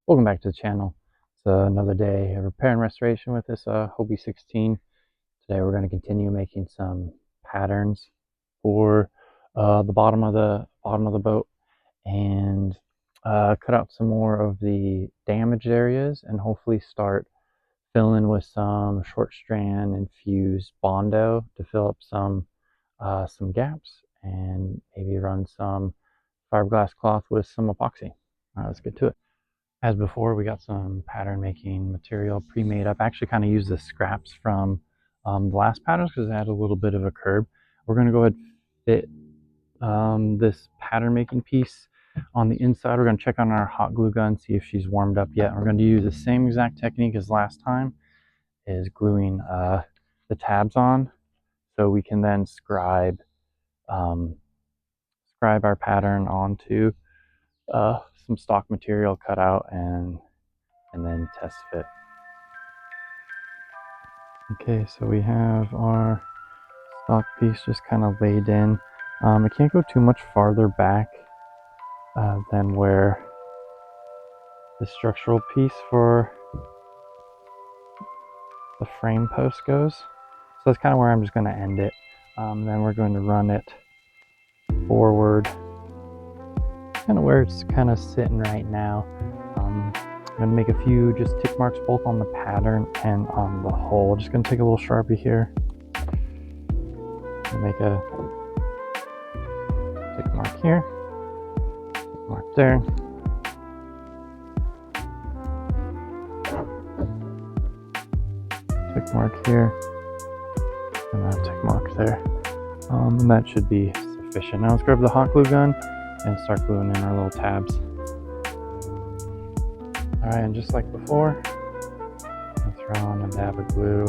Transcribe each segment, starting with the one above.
Welcome back to the channel. It's another day of repair and restoration with this Hobie 16. Today we're going to continue making some patterns for the bottom of the boat and cut out some more of the damaged areas and hopefully start filling with some short strand infused Bondo to fill up some gaps and maybe run some fiberglass cloth with some epoxy. All right, let's get to it. As before, we got some pattern making material pre-made up. I actually kind of used the scraps from the last patterns because it had a little bit of a curve. We're going to go ahead and fit this pattern making piece on the inside. We're going to check on our hot glue gun, see if she's warmed up yet. We're going to use the same exact technique as last time, is gluing the tabs on so we can then scribe our pattern onto some stock material cut out and then test fit. Okay, so we have our stock piece just kind of laid in. It can't go too much farther back than where the structural piece for the frame post goes. So that's kind of where I'm just going to end it. Then we're going to run it forward, kind of where it's kind of sitting right now. I'm going to make a few just tick marks both on the pattern and on the hole. Just going to take a little Sharpie here and make a tick mark here, tick mark there, tick mark here, and a tick mark there. And that should be sufficient. Now let's grab the hot glue gun and start gluing in our little tabs. Alright, and just like before, I'll throw on a dab of glue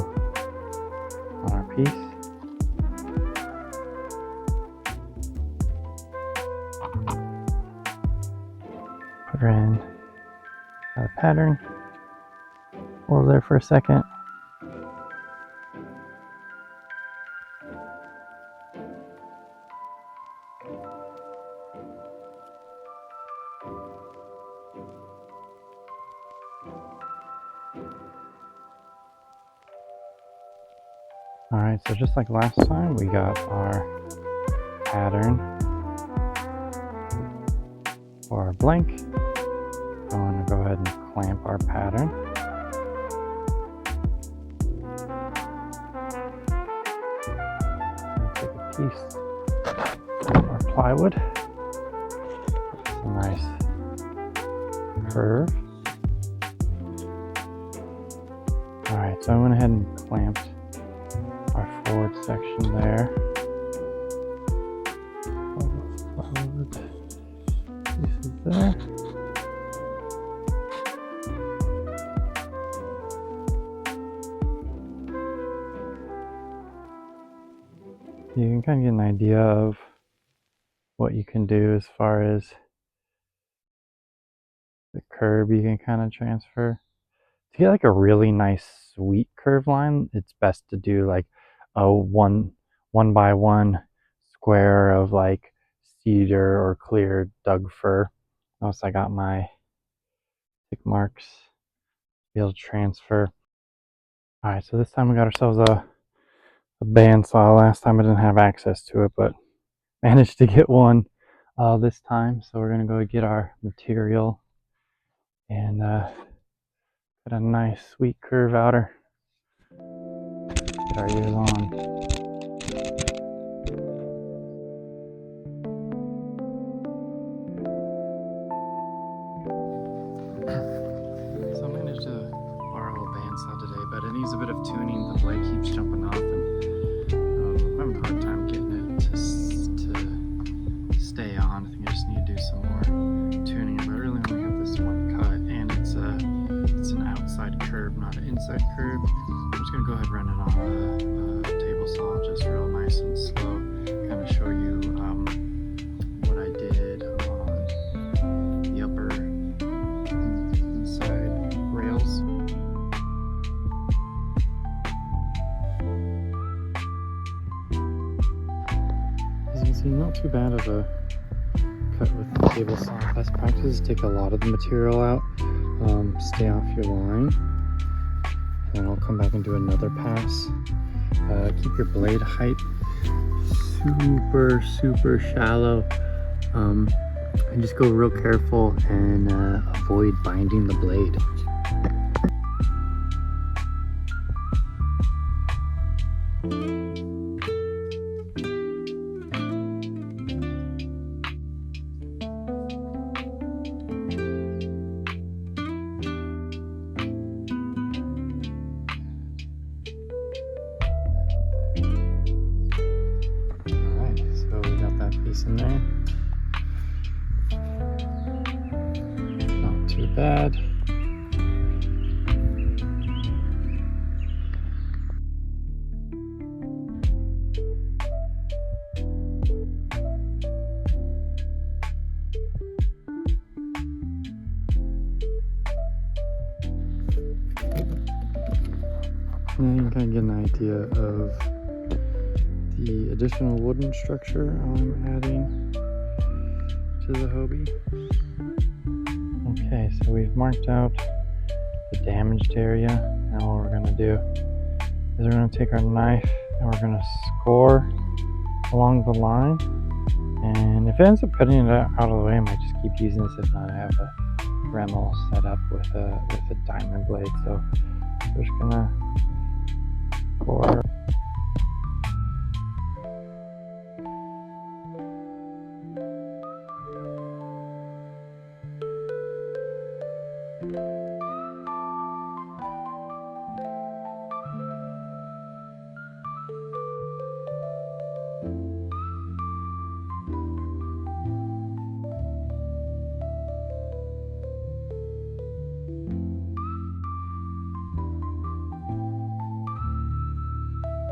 on our piece. Put her in the pattern. Hold there for a second. Alright, so just like last time, we got our pattern for our blank. I'm going to go ahead and clamp our pattern. Take a piece of our plywood. It's a nice curve. Alright, so I went ahead and clamped our forward section there. Plywood pieces there. You can kind of get an idea of what you can do as far as the curve you can kind of transfer. To get like a really nice sweet curve line, it's best to do like a one by one square of like cedar or clear Doug fir. Notice I got my tick marks to be able to transfer. Alright, so this time we got ourselves a bandsaw. Last time I didn't have access to it, but managed to get one this time. So we're going to go get our material and put a nice sweet curve out her. Get our ears on. So I managed to borrow a bandsaw today, but it needs a bit of tuning. The blade keeps jumping off, and I'm having a hard time getting it to stay on. I think I just need to do some more tuning. But I really only have this one cut, and it's an outside curve, not an inside curve. I'm just gonna go ahead and run it on the table saw, just real nice and slow. Kind of show you what I did on the upper inside rails. As you can see, not too bad of a cut with the table saw. Best practice is take a lot of the material out. stay off your line. And then I'll come back and do another pass. Keep your blade height super shallow. And just go real careful and avoid binding the blade. Piece in there. Not too bad. And you can kind of get an idea of the additional wooden structure I'm adding to the Hobie. Okay, so we've marked out the damaged area. Now what we're going to do is we're going to take our knife and we're going to score along the line. And if it ends up cutting it out of the way, I might just keep using this. If not, I have a Dremel set up with a diamond blade. So we're just going to score.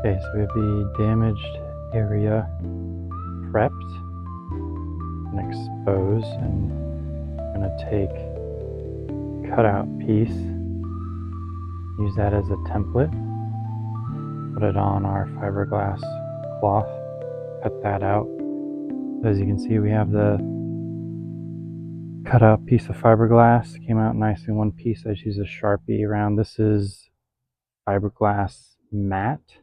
Okay, so we have the damaged area prepped and exposed, and I'm going to take a cutout piece, use that as a template, put it on our fiberglass cloth, cut that out. As you can see, we have the cutout piece of fiberglass, came out nice in one piece. I just use a Sharpie around. This is fiberglass matte.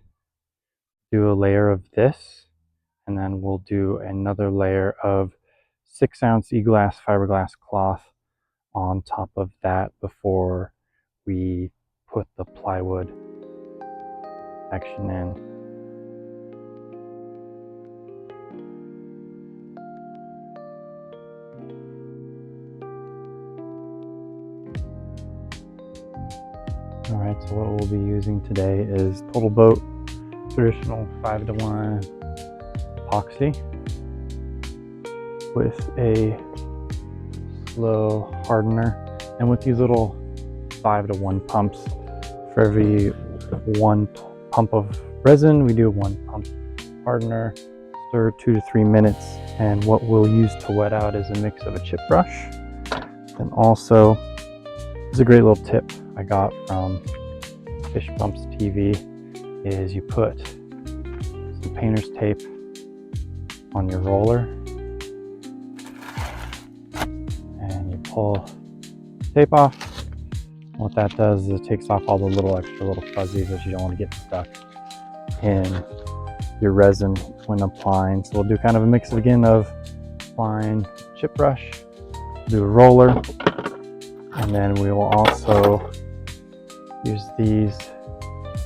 Do a layer of this, and then we'll do another layer of 6-ounce e-glass fiberglass cloth on top of that before we put the plywood section in. Alright, so what we'll be using today is Total Boat traditional 5:1 epoxy with a slow hardener, and with these little 5:1 pumps, for every 1 pump of resin we do 1 pump hardener. Stir 2 to 3 minutes, and what we'll use to wet out is a mix of a chip brush, and also this is a great little tip I got from Fish Bumps TV, is you put some painter's tape on your roller and you pull tape off. What that does is it takes off all the little fuzzies that you don't want to get stuck in your resin when applying. So we'll do kind of a mix again of applying chip brush, do a roller, and then we will also use these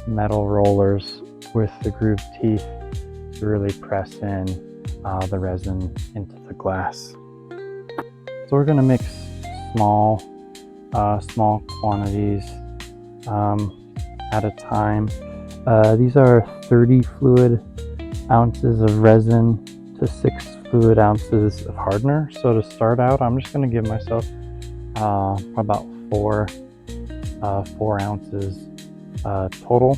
metal rollers with the grooved teeth to really press in the resin into the glass. So we're going to mix small quantities at a time. These are 30 fluid ounces of resin to 6 fluid ounces of hardener. So to start out, I'm just going to give myself about 4 ounces total.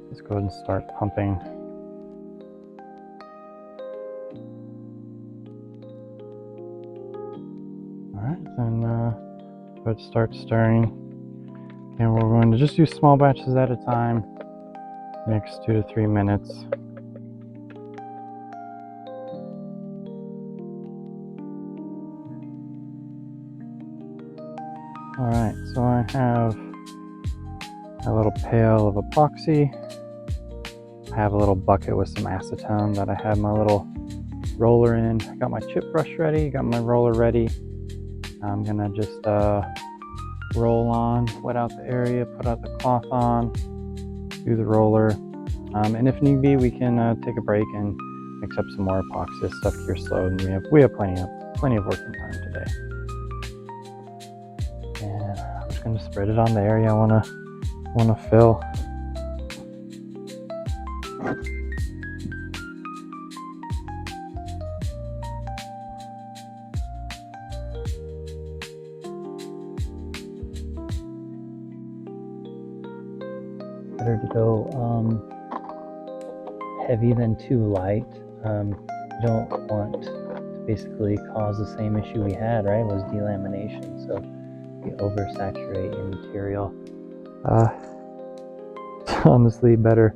Let's go ahead and start pumping. Alright, then go ahead and start stirring. And we're going to just do small batches at a time. Mix 2 to 3 minutes. Alright, so I have a little pail of epoxy. I have a little bucket with some acetone that I have my little roller in. I got my chip brush ready, got my roller ready. I'm gonna just roll on, wet out the area, put out the cloth on, do the roller. And if need be, we can take a break and mix up some more epoxy. This stuff cures slow, and we have plenty of working time today. And I'm just gonna spread it on the area I wanna fill. Better to go heavy than too light. You don't want to basically cause the same issue we had, right? Was delamination. So you oversaturate your material. It's honestly better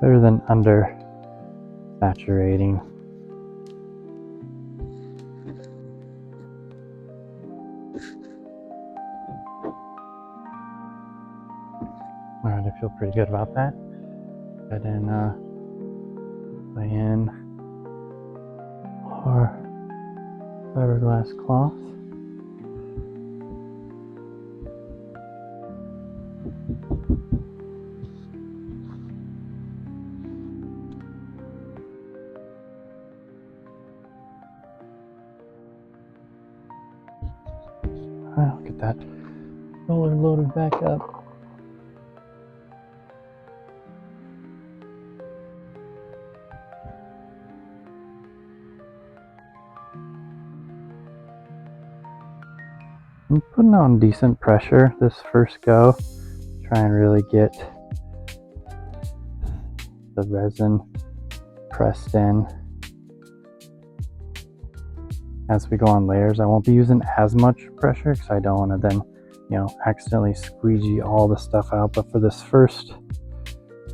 than under saturating. All right, I feel pretty good about that. Go ahead and lay in our fiberglass cloth. I'll get that roller loaded back up. I'm putting on decent pressure this first go. Try and really get the resin pressed in. As we go on layers, I won't be using as much pressure because I don't want to then, accidentally squeegee all the stuff out. But for this first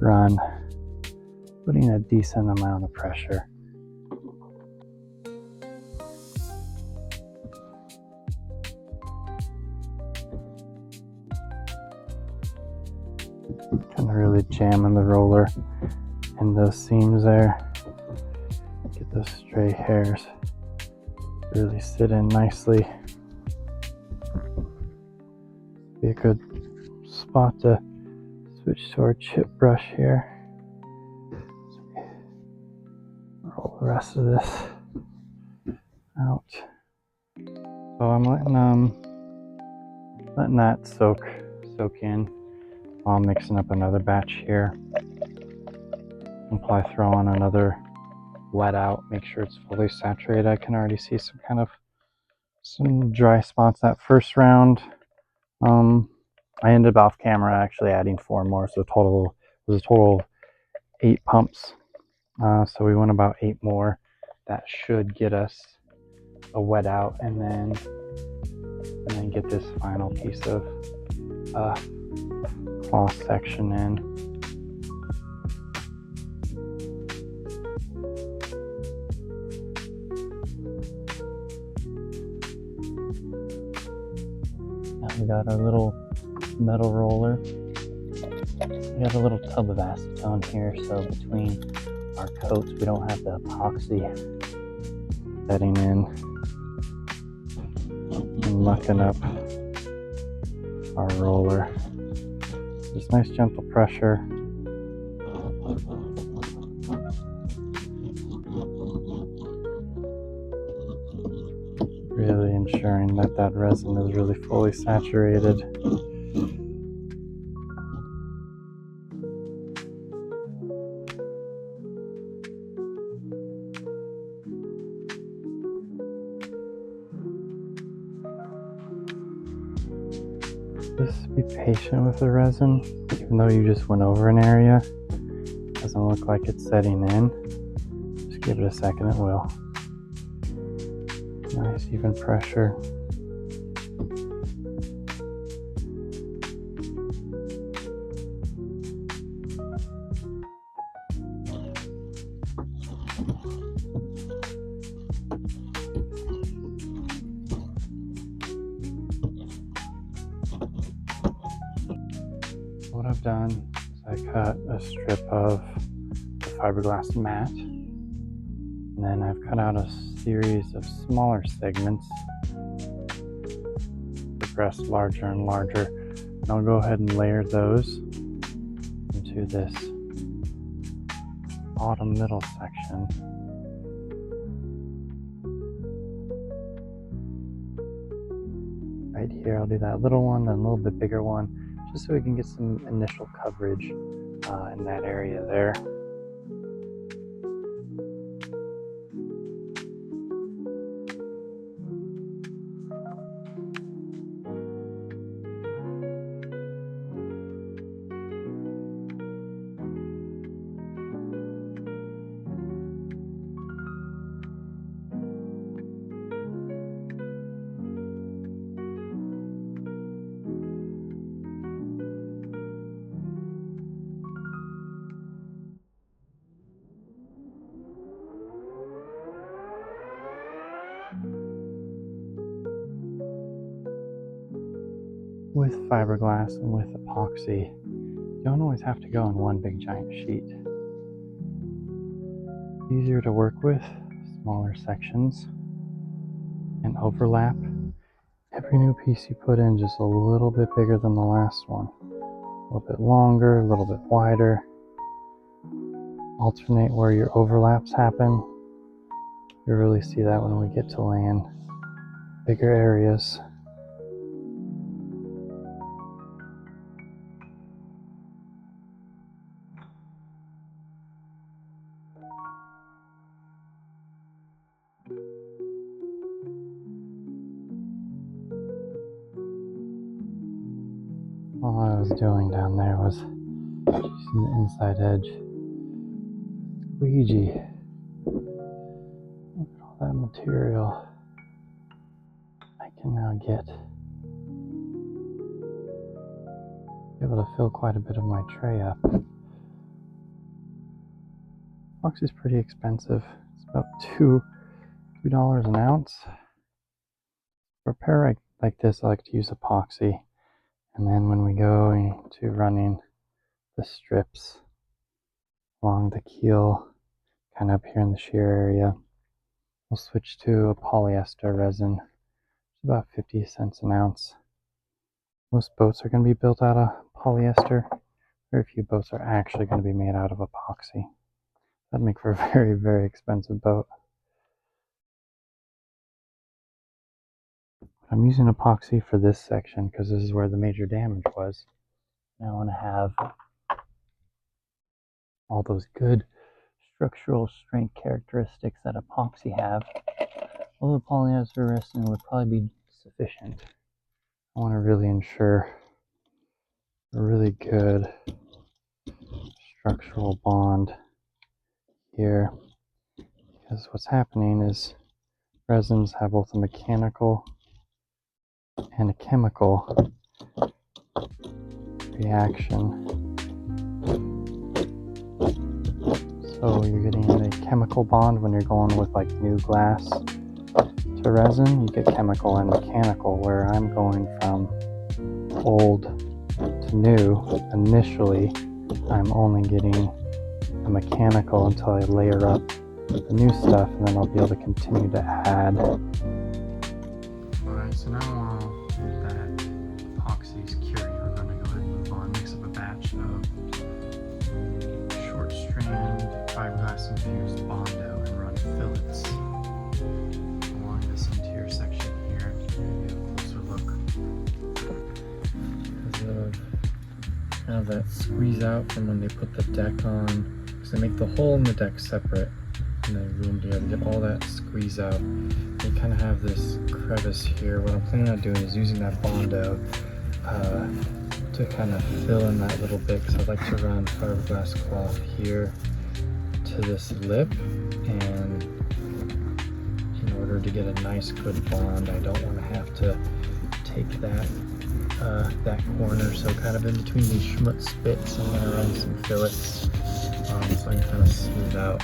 run, putting a decent amount of pressure. Kind of really jamming the roller in those seams there. Get those stray hairs really sit in nicely. Be a good spot to switch to our chip brush here. Roll the rest of this out. So I'm letting that soak in while I'm mixing up another batch here. I'll probably throw on another wet out, make sure it's fully saturated. I can already see some dry spots that first round. I ended up off camera actually adding 4 more, so it was a total of 8 pumps. So we went about 8 more. That should get us a wet out, and then get this final piece of cloth section in. Now we got our little metal roller. We got a little tub of acetone here, so between our coats we don't have the epoxy setting in and mucking up our roller. Just nice gentle pressure. Really ensuring that resin is really fully saturated. Just be patient with the resin, even though you just went over an area. Doesn't look like it's setting in. Just give it a second, it will. Nice even pressure. what I've done is I cut a strip of the fiberglass mat, and then I've cut out a series of smaller segments, progressed larger and larger, and I'll go ahead and layer those into this bottom middle section. Right here, I'll do that little one, then a little bit bigger one, just so we can get some initial coverage in that area there. With fiberglass and with epoxy, you don't always have to go in one big giant sheet. It's easier to work with smaller sections and overlap. Every new piece you put in just a little bit bigger than the last one. A little bit longer, a little bit wider. Alternate where your overlaps happen. You really see that when we get to land bigger areas. All I was doing down there was using the inside edge squeegee. Look at all that material I can now get. Be able to fill quite a bit of my tray up. Epoxy is pretty expensive. It's about $2 an ounce. For a pair like this, I like to use epoxy. And then when we go into running the strips along the keel, kind of up here in the shear area, we'll switch to a polyester resin. It's about 50 cents an ounce. Most boats are going to be built out of polyester. Very few boats are actually going to be made out of epoxy. That'd make for a very, very expensive boat. I'm using epoxy for this section because this is where the major damage was. And I want to have all those good structural strength characteristics that epoxy have. Although polyester resin would probably be sufficient, I want to really ensure a really good structural bond here, because what's happening is resins have both a mechanical and a chemical reaction. So you're getting a chemical bond when you're going with like new glass to resin. You get chemical and mechanical, where I'm going from old to new. Initially, I'm only getting a mechanical until I layer up the new stuff, and then I'll be able to continue to add. Alright, so now while that epoxy is curing, I'm going to go ahead and move on, mix up a batch of short strand fiberglass infused Bondo and run fillets along this interior section here. Get a closer look. Because of kind of that squeeze out from when they put the deck on, because they make the hole in the deck separate and then room together. Get all that squeeze out. You kind of have this crevice here. What I'm planning on doing is using that Bondo to kind of fill in that little bit, because I'd like to run fiberglass cloth here to this lip, and in order to get a nice good bond, I don't want to have to take that corner. So kind of in between these schmutz bits, I'm going to run some fillets so I can kind of smooth out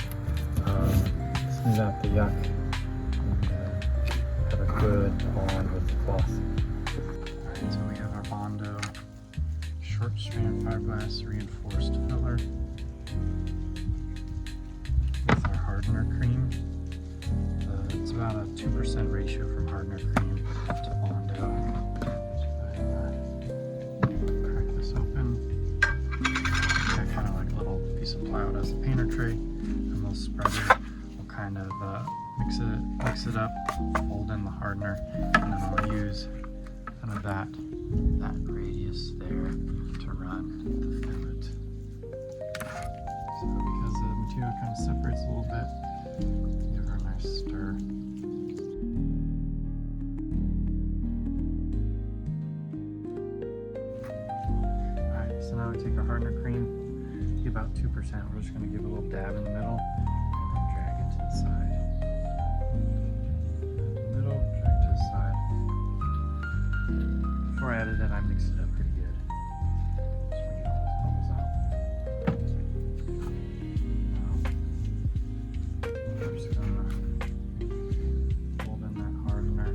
the yuck and have a good bond with the cloth. Alright, so we have our Bondo short strand fiberglass reinforced filler with our hardener cream. It's about a 2% ratio from hardener cream to Bondo. Crack this open. Got kind of like a little piece of plywood as a painter tray, and we'll spread it. We'll kind of mix it up, fold in the hardener, and then we'll use kind of that radius there to run the fillet. So because the material kind of separates a little bit, give her a nice stir. Alright, so now we take our hardener cream, give about 2%. We're just going to give a little dab in the middle and then drag it to the side. Before I added it, I mixed it up pretty good. Just to get all those bubbles out. Now, we're just gonna fold in that hardener.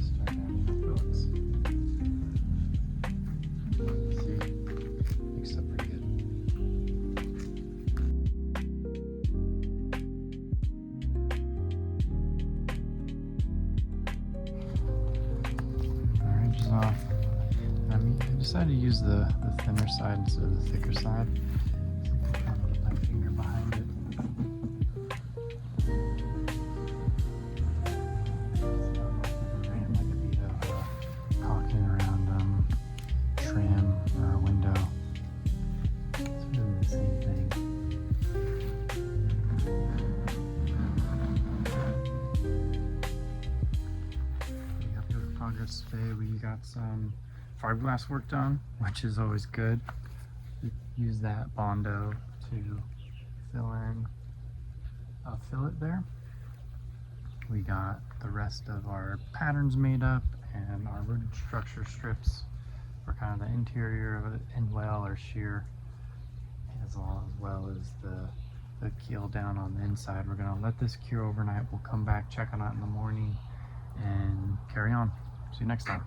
Start adding the fillets. Mixed up pretty good. Our edges off. I decided to use the thinner side instead of the thicker side. I'm trying to get my finger behind it. Like a bead of caulking around trim or a window. It's really the same thing. Pretty happy with the progress today. We got some fiberglass work done, which is always good. We use that Bondo to fill in a fillet there. We got the rest of our patterns made up and our rooted structure strips for kind of the interior of it, end well or shear, as well as the keel down on the inside. We're gonna let this cure overnight. We'll come back, check on it in the morning, and carry on. See you next time.